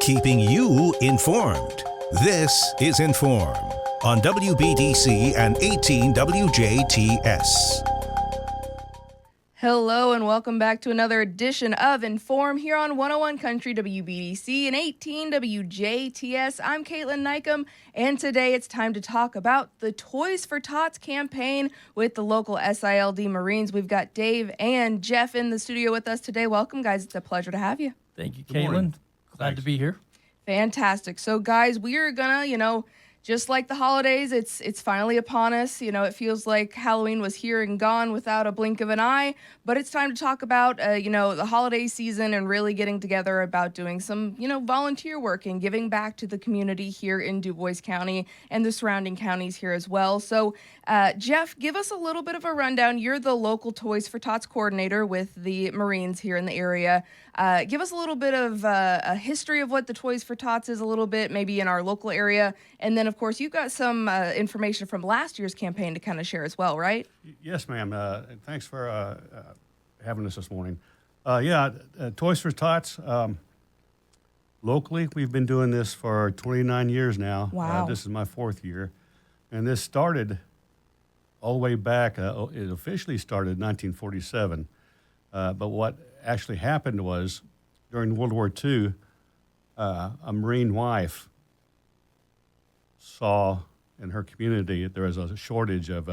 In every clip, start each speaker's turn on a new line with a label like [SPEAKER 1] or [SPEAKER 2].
[SPEAKER 1] Keeping you informed. This is In.form on WBDC and 18 WJTS.
[SPEAKER 2] Hello and welcome back to another edition of In.form here on 101 Country WBDC and 18 WJTS. I'm Caitlin Nykum, and today it's time to talk about the Toys for Tots campaign with the local SILD Marines. We've got Dave and Jeff in the studio with us today. Welcome, guys. It's a pleasure to have you.
[SPEAKER 3] Thank you, Caitlin. Glad to be here.
[SPEAKER 2] Fantastic. So, guys, we are gonna, just like the holidays, it's finally upon us. It feels like Halloween was here and gone without a blink of an eye. But it's time to talk about, the holiday season and really getting together about doing some, volunteer work and giving back to the community here in Dubois County and the surrounding counties here as well. So, Jeff, give us a little bit of a rundown. You're the local Toys for Tots coordinator with the Marines here in the area. Give us a little bit of a history of what the Toys for Tots is a little bit, maybe in our local area. And then, of course, you've got some information from last year's campaign to kind of share as well, right?
[SPEAKER 4] Yes, ma'am. And thanks for having us this morning. Toys for Tots. Locally, we've been doing this for 29 years now.
[SPEAKER 2] Wow.
[SPEAKER 4] This is my fourth year. And this started all the way back. It officially started in 1947. But what actually happened was during World War II, a Marine wife saw in her community there was a shortage of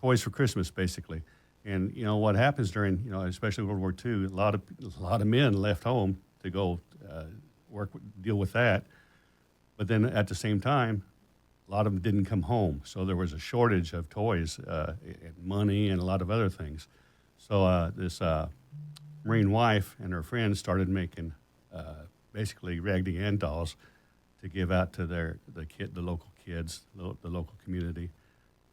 [SPEAKER 4] toys for Christmas, basically. And what happens during especially World War II, a lot of men left home to go deal with that. But then at the same time, a lot of them didn't come home, so there was a shortage of toys and money and a lot of other things. So this Marine wife and her friends started making basically Raggedy Ann dolls to give out to the local kids, the local community.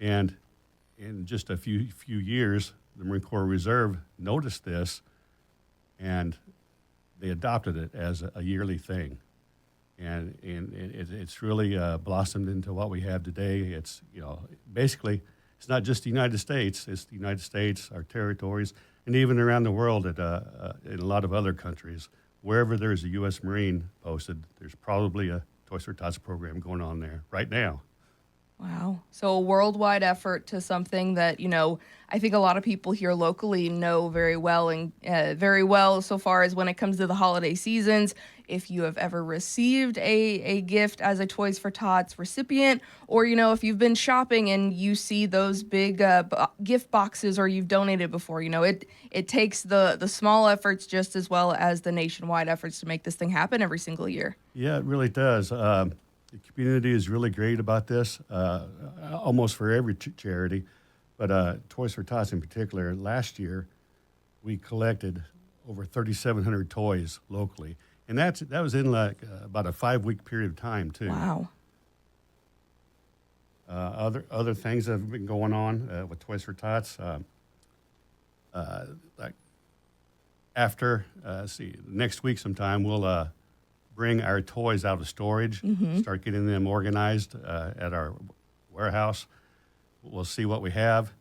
[SPEAKER 4] And in just a few years, the Marine Corps Reserve noticed this, and they adopted it as a yearly thing. And it's really blossomed into what we have today. It's basically it's not just the United States. It's the United States, our territories, and even around the world in a lot of other countries. Wherever there's a U.S. Marine posted, there's probably a Toys for Tots program going on there right now.
[SPEAKER 2] Wow. So a worldwide effort to something that, I think a lot of people here locally know very well and very well so far as when it comes to the holiday seasons. If you have ever received a gift as a Toys for Tots recipient, or, if you've been shopping and you see those big gift boxes or you've donated before, it takes the small efforts just as well as the nationwide efforts to make this thing happen every single year.
[SPEAKER 4] Yeah, it really does. The community is really great about this, almost for every charity. But Toys for Tots in particular, last year we collected over 3,700 toys locally. And that was in about a 5-week period of time, too.
[SPEAKER 2] Wow.
[SPEAKER 4] Other things that have been going on with Toys for Tots, next week sometime we'll bring our toys out of storage, start getting them organized at our warehouse. We'll see what we have.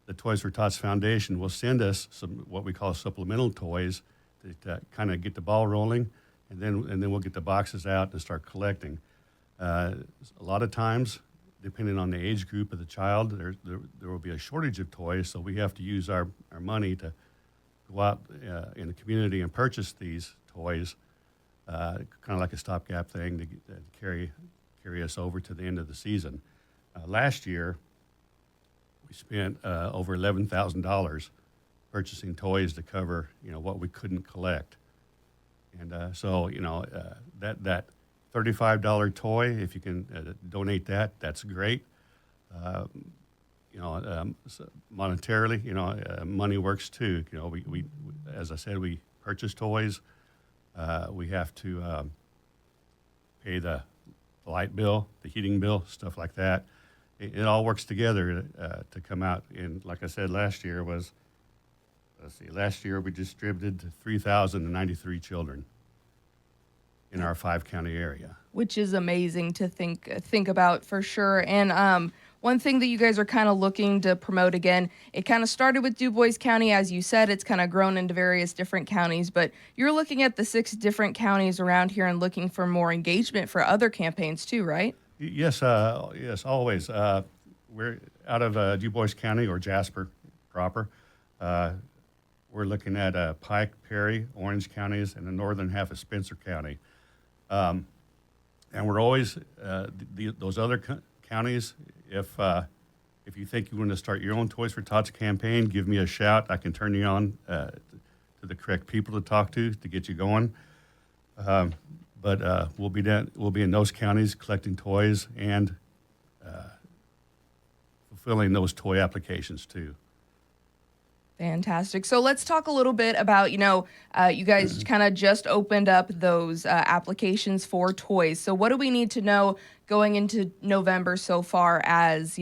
[SPEAKER 4] The Toys for Tots Foundation will send us some what we call supplemental toys to kind of get the ball rolling, and then we'll get the boxes out and start collecting. A lot of times, depending on the age group of the child, there will be a shortage of toys, so we have to use our money to go out in the community and purchase these toys, kind of like a stopgap thing to carry us over to the end of the season. Last year, we spent over $11,000 purchasing toys to cover, what we couldn't collect. And that $35 toy, if you can donate that, that's great. Monetarily, money works too. We as I said, we purchase toys. We have to pay the light bill, the heating bill, stuff like that. It all works together to come out. And like I said, last year we distributed to 3,093 children in our 5-county area.
[SPEAKER 2] Which is amazing to think about for sure. And one thing that you guys are kind of looking to promote again, it kind of started with Du Bois County. As you said, it's kind of grown into various different counties, but you're looking at the 6 different counties around here and looking for more engagement for other campaigns too, right?
[SPEAKER 4] Yes, yes, always. We're out of Du Bois County or Jasper proper. We're looking at Pike, Perry, Orange counties, and the northern half of Spencer County. And we're always those other counties. If you think you want to start your own Toys for Tots campaign, give me a shout. I can turn you on to the correct people to talk to get you going. But we'll be in those counties collecting toys and fulfilling those toy applications too.
[SPEAKER 2] Fantastic. So let's talk a little bit about, you guys kind of just opened up those applications for toys. So what do we need to know going into November so far as,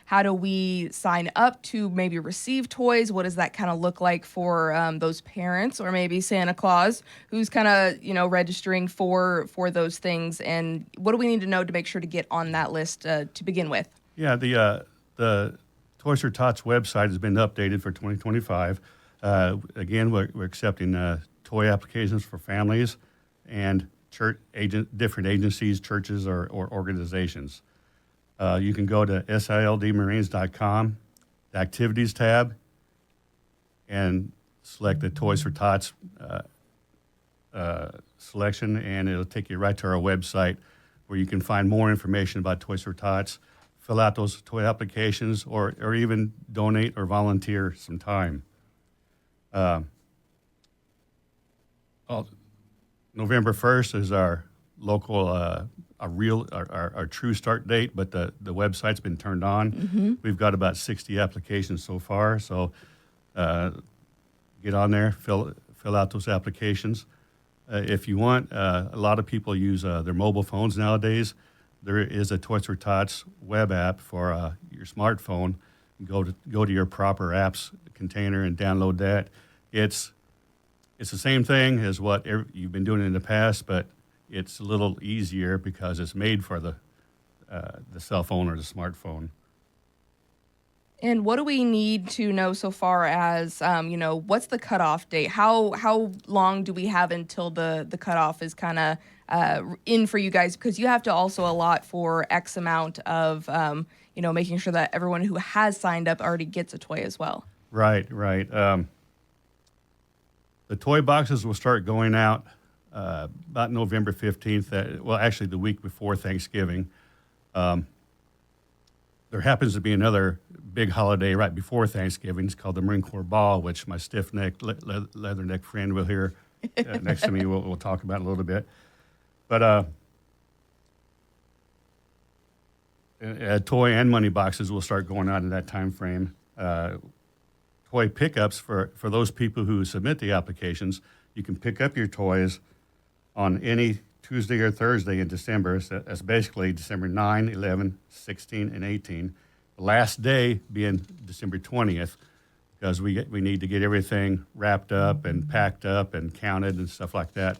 [SPEAKER 2] how do we sign up to maybe receive toys? What does that kind of look like for those parents or maybe Santa Claus who's kind of, registering for those things? And what do we need to know to make sure to get on that list to begin with?
[SPEAKER 4] Yeah, the Toys for Tots website has been updated for 2025. Again, we're accepting toy applications for families and different agencies, churches, or organizations. You can go to sildmarines.com, the activities tab, and select the Toys for Tots selection, and it'll take you right to our website where you can find more information about Toys for Tots, fill out those toy applications, or even donate or volunteer some time. November 1st is our local, our true start date, but the website's been turned on. Mm-hmm. We've got about 60 applications so far, so get on there, fill out those applications. If you want, a lot of people use their mobile phones nowadays. There is a Toys for Tots web app for your smartphone. Go to your proper apps container and download that. It's the same thing as what you've been doing in the past, but it's a little easier because it's made for the cell phone or the smartphone.
[SPEAKER 2] And what do we need to know so far as, what's the cutoff date? How long do we have until the cutoff is kind of in for you guys? Because you have to also allot for X amount of, making sure that everyone who has signed up already gets a toy as well.
[SPEAKER 4] Right. The toy boxes will start going out about November 15th. Actually, the week before Thanksgiving. There happens to be another big holiday right before Thanksgiving. It's called the Marine Corps Ball, which my stiff-necked, leather-necked friend will hear next to me. We'll talk about it a little bit. But toy and money boxes will start going out in that time frame. Toy pickups for those people who submit the applications, you can pick up your toys on any Tuesday or Thursday in December. So that's basically December 9, 11, 16, and 18. The last day being December 20th, because we need to get everything wrapped up and packed up and counted and stuff like that.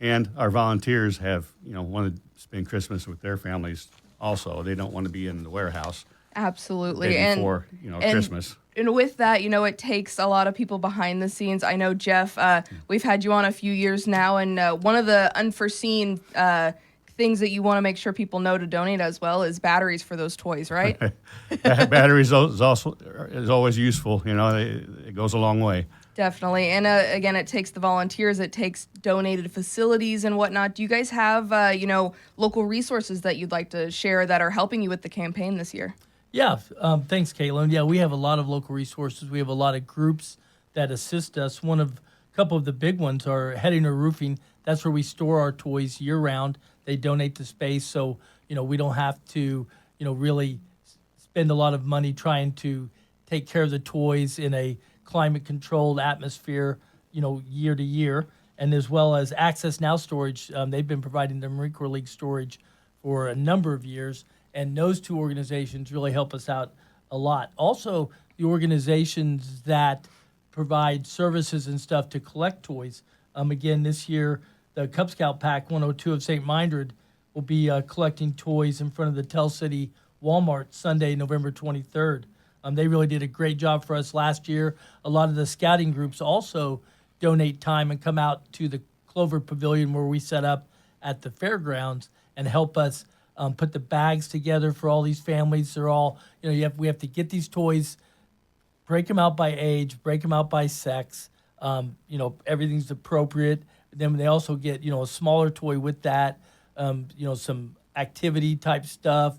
[SPEAKER 4] And our volunteers want to spend Christmas with their families also. They don't want to be in the warehouse.
[SPEAKER 2] Absolutely.
[SPEAKER 4] The day before, Christmas.
[SPEAKER 2] And with that, it takes a lot of people behind the scenes. I know, Jeff, we've had you on a few years now, and one of the unforeseen things that you want to make sure people know to donate as well is batteries for those toys, right?
[SPEAKER 4] Batteries is always useful. It goes a long way.
[SPEAKER 2] Definitely. And again, it takes the volunteers, it takes donated facilities and whatnot. Do you guys have, local resources that you'd like to share that are helping you with the campaign this year?
[SPEAKER 3] Yeah, thanks, Caitlin. Yeah, we have a lot of local resources. We have a lot of groups that assist us. A couple of the big ones are Heading or Roofing. That's where we store our toys year-round. They donate the space, so we don't have to really spend a lot of money trying to take care of the toys in a climate-controlled atmosphere, year to year. And as well as Access Now Storage, they've been providing the Marine Corps League storage for a number of years. And those two organizations really help us out a lot. Also, the organizations that provide services and stuff to collect toys. Again, this year, the Cub Scout Pack 102 of St. Mindred will be collecting toys in front of the Tell City Walmart Sunday, November 23rd. They really did a great job for us last year. A lot of the scouting groups also donate time and come out to the Clover Pavilion where we set up at the fairgrounds and help us put the bags together for all these families. They're all, we have to get these toys, break them out by age, break them out by sex. Everything's appropriate. Then they also get, a smaller toy with that, some activity type stuff,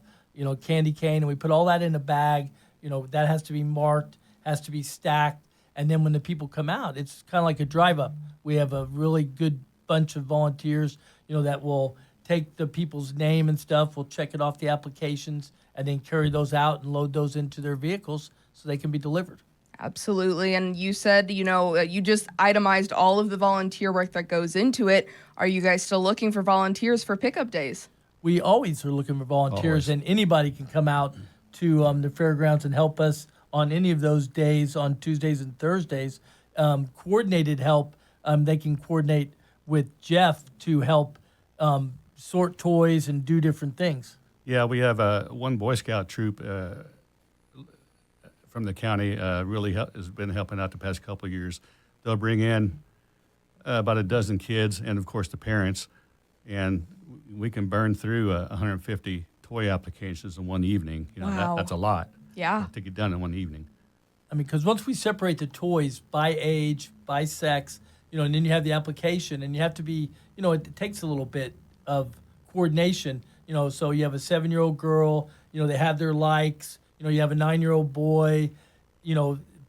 [SPEAKER 3] candy cane, and we put all that in a bag. That has to be marked, has to be stacked. And then when the people come out, it's kind of like a drive up. We have a really good bunch of volunteers, that will take the people's name and stuff. We'll check it off the applications and then carry those out and load those into their vehicles so they can be delivered.
[SPEAKER 2] Absolutely. And you said, you just itemized all of the volunteer work that goes into it. Are you guys still looking for volunteers for pickup days?
[SPEAKER 3] We always are looking for volunteers, and anybody can come out to the fairgrounds and help us on any of those days, on Tuesdays and Thursdays. Coordinated help, they can coordinate with Jeff to help sort toys and do different things.
[SPEAKER 4] Yeah, we have one Boy Scout troop from the county really has been helping out the past couple of years. They'll bring in about a dozen kids and, of course, the parents, and we can burn through 150 toy applications in one evening.
[SPEAKER 2] Wow.
[SPEAKER 4] That's a lot.
[SPEAKER 2] Yeah.
[SPEAKER 4] To get done in one evening.
[SPEAKER 3] Because once we separate the toys by age, by sex, and then you have the application, and you have to be, it takes a little bit of coordination, so you have a 7-year-old girl, they have their likes, you have a 9-year-old boy,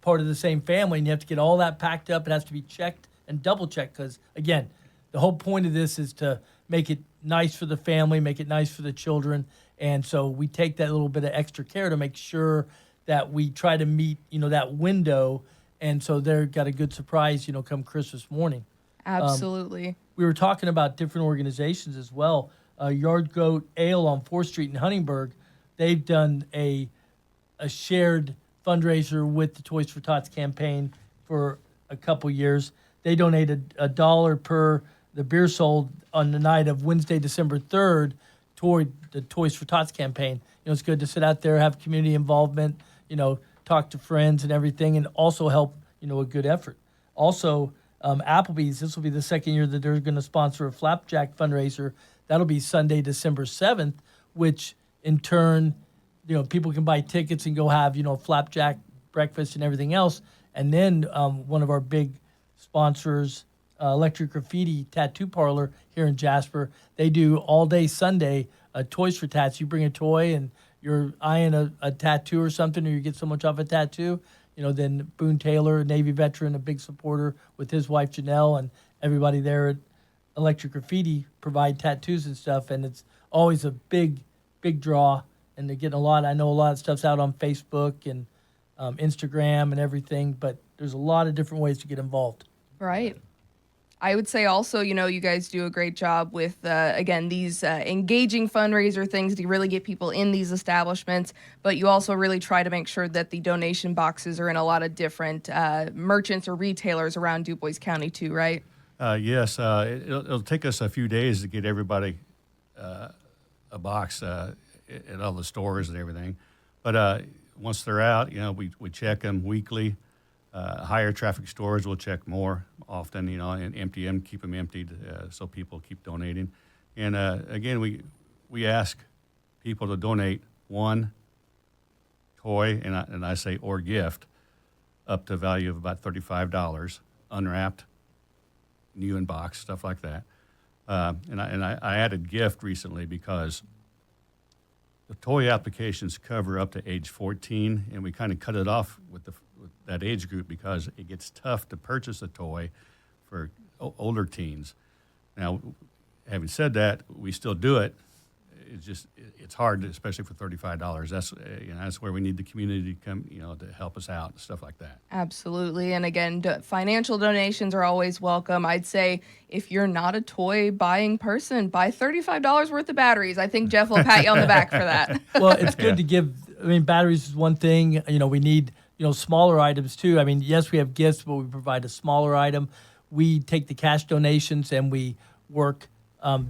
[SPEAKER 3] part of the same family, and you have to get all that packed up. It has to be checked and double checked because, again, the whole point of this is to make it nice for the family, make it nice for the children, and so we take that little bit of extra care to make sure that we try to meet, that window. And so they've got a good surprise, come Christmas morning.
[SPEAKER 2] Absolutely.
[SPEAKER 3] We were talking about different organizations as well. Yard Goat Ale on 4th Street in Huntingburg, they've done a shared fundraiser with the Toys for Tots campaign for a couple years. They donated $1 per the beer sold on the night of Wednesday, December 3rd toward the Toys for Tots campaign. It's good to sit out there, have community involvement, talk to friends and everything, and also help, a good effort. Also, Applebee's, this will be the second year that they're going to sponsor a flapjack fundraiser. That'll be Sunday, December 7th, which in turn, people can buy tickets and go have, flapjack breakfast and everything else. And then one of our big sponsors, Electric Graffiti Tattoo Parlor here in Jasper, they do all day Sunday Toys for Tats. You bring a toy and you're eyeing a tattoo or something, or you get so much off a tattoo, then Boone Taylor, a Navy veteran, a big supporter with his wife Janelle, and everybody there at Electric Graffiti provide tattoos and stuff, and it's always a big draw, and they're getting a lot. I know a lot of stuff's out on Facebook and Instagram and everything, but there's a lot of different ways to get involved.
[SPEAKER 2] Right. I would say also, you guys do a great job with, again, these engaging fundraiser things to really get people in these establishments, but you also really try to make sure that the donation boxes are in a lot of different merchants or retailers around DuBois County too, right?
[SPEAKER 4] Yes. It'll take us a few days to get everybody a box at all the stores and everything. But once they're out, we check them weekly. Higher traffic stores will check more often, and empty them, keep them emptied so people keep donating. And again, we ask people to donate one toy, and I say or gift, up to a value of about $35, unwrapped, new in box, stuff like that. And I added gift recently because the toy applications cover up to age 14, and we kind of cut it off with that age group because it gets tough to purchase a toy for older teens. Now, having said that, we still do it. It's hard, especially for $35. That's where we need the community to come, to help us out and stuff like that.
[SPEAKER 2] Absolutely. And again, financial donations are always welcome. I'd say if you're not a toy buying person, buy $35 worth of batteries. I think Jeff will pat you on the back for that.
[SPEAKER 3] Well, it's good to give. Batteries is one thing. We need, smaller items too. Yes, we have gifts, but we provide a smaller item. We take the cash donations and we work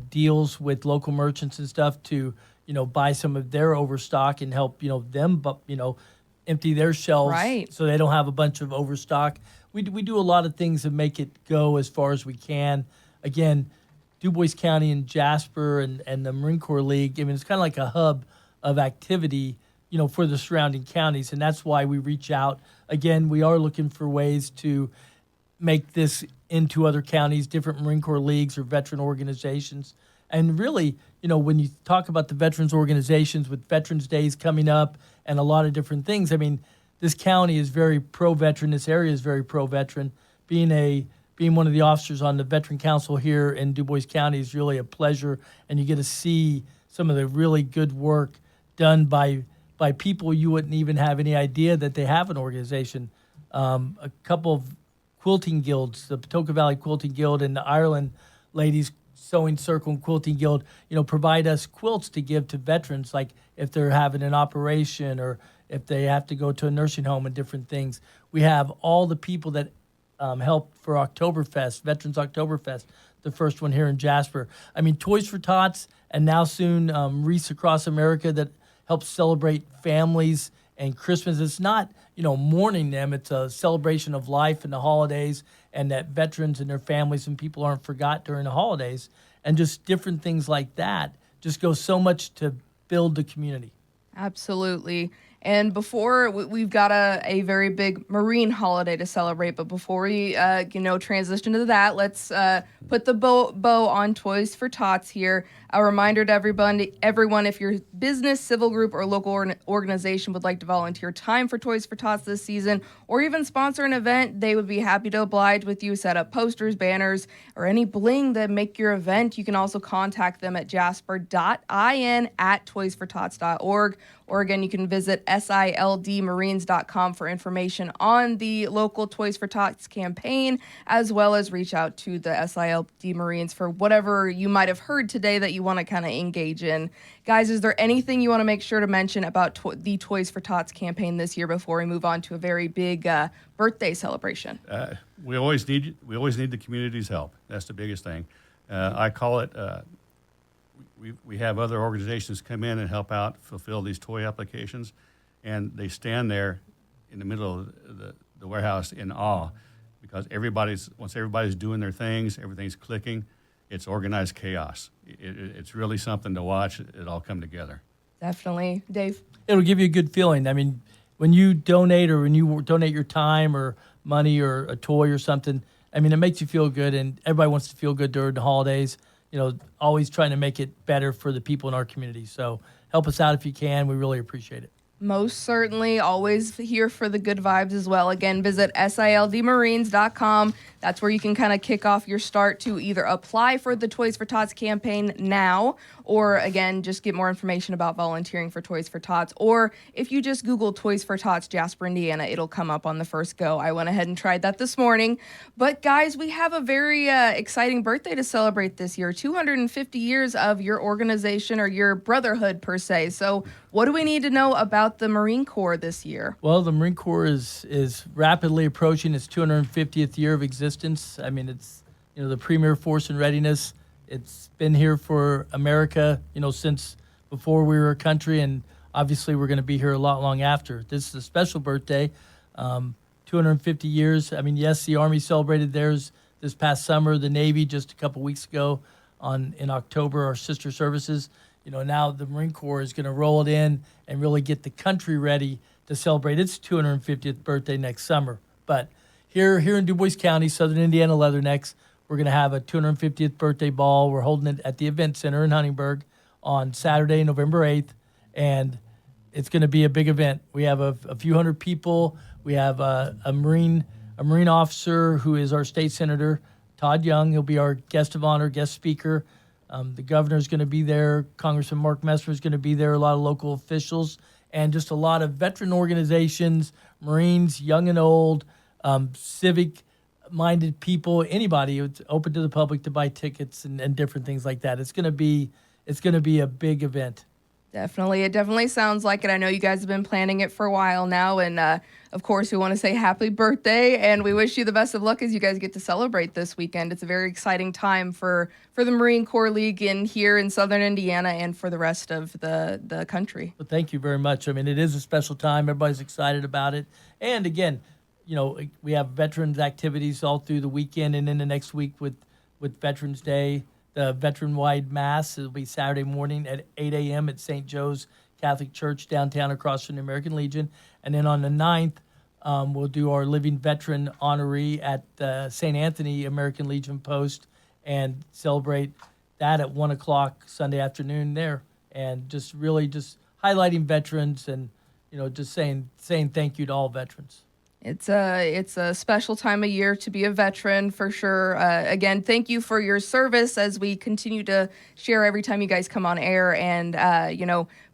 [SPEAKER 3] deals with local merchants and stuff to, buy some of their overstock and help, them, but, empty their shelves
[SPEAKER 2] Right.
[SPEAKER 3] so they don't have a bunch of overstock. We do a lot of things to make it go as far as we can. Again, Du Bois County and Jasper and the Marine Corps League, I mean, it's kind of like a hub of activity, for the surrounding counties. And that's why we reach out. Again, we are looking for ways to make this into other counties, different Marine Corps leagues or veteran organizations. And really, when you talk about the veterans organizations with Veterans Days coming up and a lot of different things, I mean, this county is very pro-veteran. This area is very pro-veteran. Being one of the officers on the Veteran Council here in Du Bois County is really a pleasure, and you get to see some of the really good work done by people you wouldn't even have any idea that they have an organization. A couple of quilting guilds, the Patoka Valley Quilting Guild and the Ireland Ladies Sewing Circle and Quilting Guild, provide us quilts to give to veterans, like if they're having an operation or if they have to go to a nursing home and different things. We have all the people that helped for Oktoberfest, Veterans Oktoberfest, the first one here in Jasper. I mean, Toys for Tots, and now soon Wreaths Across America that helps celebrate families and Christmas. It's not, mourning them. It's a celebration of life and the holidays, and that veterans and their families and people aren't forgot during the holidays. And just different things like that just go so much to build the community.
[SPEAKER 2] Absolutely. And before we've got a very big Marine holiday to celebrate, but before we transition to that, let's put the bow on Toys for Tots here. A reminder to everyone, if your business, civil group, or local organization would like to volunteer time for Toys for Tots this season, or even sponsor an event, they would be happy to oblige with you. Set up posters, banners, or any bling that make your event. You can also contact them at jasper.in@toysfortots.org. Or again, you can visit sildmarines.com for information on the local Toys for Tots campaign, as well as reach out to the SILD Marines for whatever you might have heard today that you want to kind of engage in. Guys, is there anything you want to make sure to mention about the Toys for Tots campaign this year before we move on to a very big birthday celebration?
[SPEAKER 4] We always need the community's help. That's the biggest thing. I call it. We have other organizations come in and help out fulfill these toy applications, and they stand there in the middle of the warehouse in awe because once everybody's doing their things, everything's clicking, it's organized chaos. It's really something to watch it all come together.
[SPEAKER 2] Definitely. Dave?
[SPEAKER 3] It'll give you a good feeling. I mean, when you donate or when you donate your time or money or a toy or something, I mean, it makes you feel good, and everybody wants to feel good during the holidays. Always trying to make it better for the people in our community. So help us out if you can. We really appreciate it.
[SPEAKER 2] Most certainly. Always here for the good vibes as well. Again, visit sildmarines.com. That's where you can kind of kick off your start to either apply for the Toys for Tots campaign now, or again, just get more information about volunteering for Toys for Tots. Or if you just Google Toys for Tots Jasper, Indiana, it'll come up on the first go. I went ahead and tried that this morning. But guys, we have a very exciting birthday to celebrate this year. 250 years of your organization or your brotherhood per se. So what do we need to know about the Marine Corps this year?
[SPEAKER 3] Well, the Marine Corps is rapidly approaching its 250th year of existence. I mean, it's the premier force in readiness. It's been here for America, since before we were a country, and obviously we're going to be here a lot long after. This is a special birthday, 250 years. I mean, yes, the Army celebrated theirs this past summer, the Navy just a couple weeks ago in October, our sister services. Now the Marine Corps is going to roll it in and really get the country ready to celebrate its 250th birthday next summer. But here in Du Bois County, Southern Indiana Leathernecks, we're going to have a 250th birthday ball. We're holding it at the Event Center in Huntingburg on Saturday, November 8th, and it's going to be a big event. We have a few hundred people. We have a Marine officer who is our state senator, Todd Young. He'll be our guest of honor, guest speaker. The governor's going to be there. Congressman Mark Messmer is going to be there. A lot of local officials and just a lot of veteran organizations, Marines, young and old, civic-minded people, anybody. It's open to the public to buy tickets and different things like that. It's going to be a big event.
[SPEAKER 2] Definitely. It definitely sounds like it. I know you guys have been planning it for a while now. And of course, we want to say happy birthday and we wish you the best of luck as you guys get to celebrate this weekend. It's a very exciting time for the Marine Corps League here in Southern Indiana and for the rest of the country.
[SPEAKER 3] Well, thank you very much. I mean, it is a special time. Everybody's excited about it. And again, we have veterans activities all through the weekend and then the next week with Veterans Day. The veteran-wide mass, it'll be Saturday morning at 8 a.m. at St. Joe's Catholic Church downtown across from the American Legion. And then on the 9th, we'll do our Living Veteran Honoree at St. Anthony American Legion Post and celebrate that at 1 o'clock Sunday afternoon there. And just really just highlighting veterans and, just saying thank you to all veterans.
[SPEAKER 2] It's a special time of year to be a veteran for sure. Again, thank you for your service as we continue to share every time you guys come on air. And,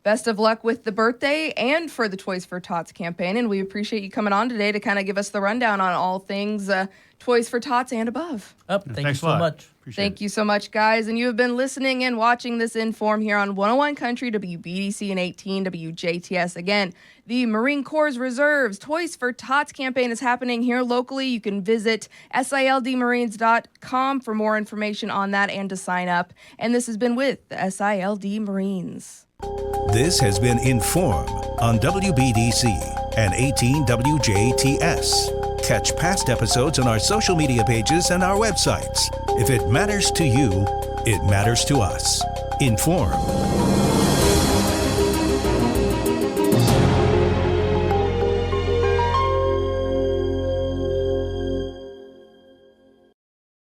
[SPEAKER 2] best of luck with the birthday and for the Toys for Tots campaign. And we appreciate you coming on today to kind of give us the rundown on all things Toys for Tots and above.
[SPEAKER 3] Thank you so much.
[SPEAKER 2] Thank you so much, guys. And you have been listening and watching this In.form here on 101 Country, WBDC, and 18 WJTS. Again, the Marine Corps Reserves Toys for Tots campaign is happening here locally. You can visit sildmarines.com for more information on that and to sign up. And this has been with the SILD Marines.
[SPEAKER 1] This has been In.form on WBDC and 18 WJTS. Catch past episodes on our social media pages and our websites. If it matters to you, it matters to us. In.form.